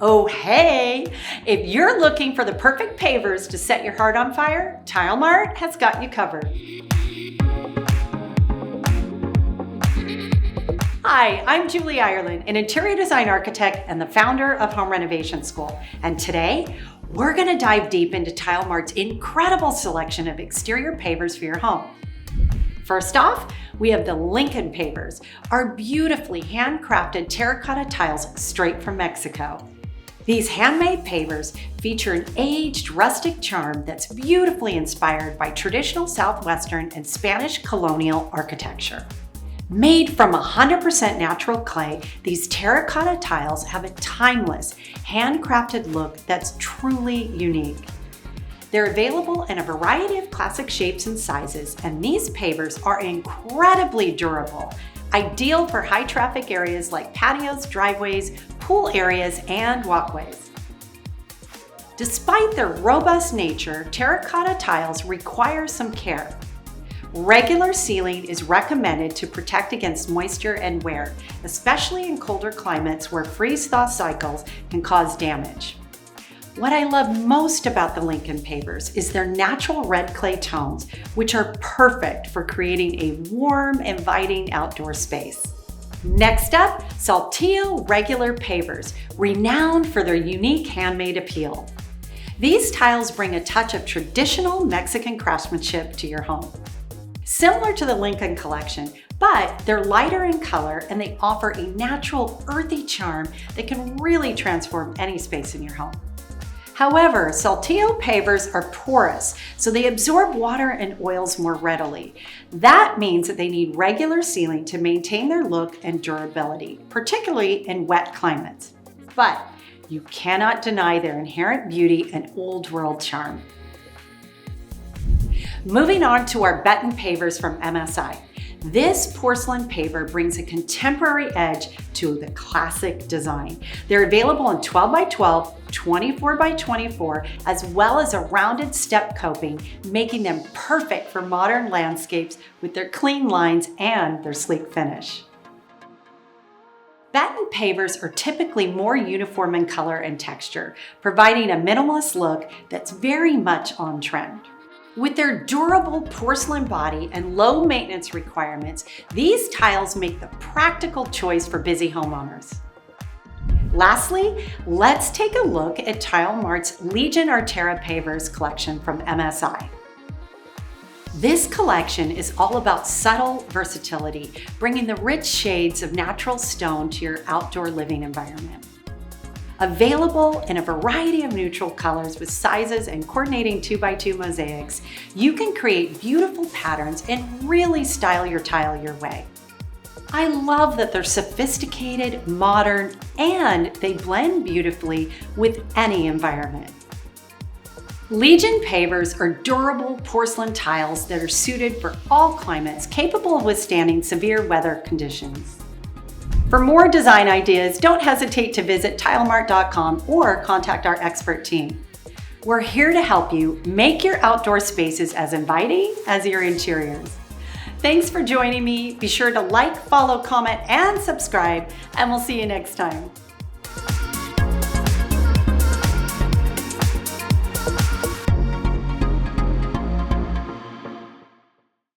Oh, hey! If you're looking for the perfect pavers to set your heart on fire, Tile Mart has got you covered. Hi, I'm Julie Ireland, an interior design architect and the founder of Home Renovation School. And today, we're going to dive deep into Tile Mart's incredible selection of exterior pavers for your home. First off, we have the Lincoln Pavers, our beautifully handcrafted terracotta tiles straight from Mexico. These handmade pavers feature an aged rustic charm that's beautifully inspired by traditional Southwestern and Spanish colonial architecture. Made from 100% natural clay, these terracotta tiles have a timeless, handcrafted look that's truly unique. They're available in a variety of classic shapes and sizes, and these pavers are incredibly durable, ideal for high traffic areas like patios, driveways, pool areas, and walkways. Despite their robust nature, terracotta tiles require some care. Regular sealing is recommended to protect against moisture and wear, especially in colder climates where freeze-thaw cycles can cause damage. What I love most about the Lincoln Pavers is their natural red clay tones, which are perfect for creating a warm, inviting outdoor space. Next up, Saltillo Regular Pavers, renowned for their unique handmade appeal. These tiles bring a touch of traditional Mexican craftsmanship to your home. Similar to the Lincoln collection, but they're lighter in color and they offer a natural earthy charm that can really transform any space in your home. However, Saltillo pavers are porous, so they absorb water and oils more readily. That means that they need regular sealing to maintain their look and durability, particularly in wet climates. But you cannot deny their inherent beauty and old world charm. Moving on to our Benton Pavers from MSI. This porcelain paver brings a contemporary edge to the classic design. They're available in 12x12, 24x24, as well as a rounded step coping, making them perfect for modern landscapes with their clean lines and their sleek finish. Benton pavers are typically more uniform in color and texture, providing a minimalist look that's very much on trend. With their durable porcelain body and low maintenance requirements, these tiles make the practical choice for busy homeowners. Lastly, let's take a look at Tile Mart's Legion Artera Pavers collection from MSI. This collection is all about subtle versatility, bringing the rich shades of natural stone to your outdoor living environment. Available in a variety of neutral colors with sizes and coordinating 2x2 mosaics, you can create beautiful patterns and really style your tile your way. I love that they're sophisticated, modern, and they blend beautifully with any environment. Legion pavers are durable porcelain tiles that are suited for all climates, capable of withstanding severe weather conditions. For more design ideas, don't hesitate to visit tilemart.com or contact our expert team. We're here to help you make your outdoor spaces as inviting as your interiors. Thanks for joining me. Be sure to like, follow, comment, and subscribe, and we'll see you next time.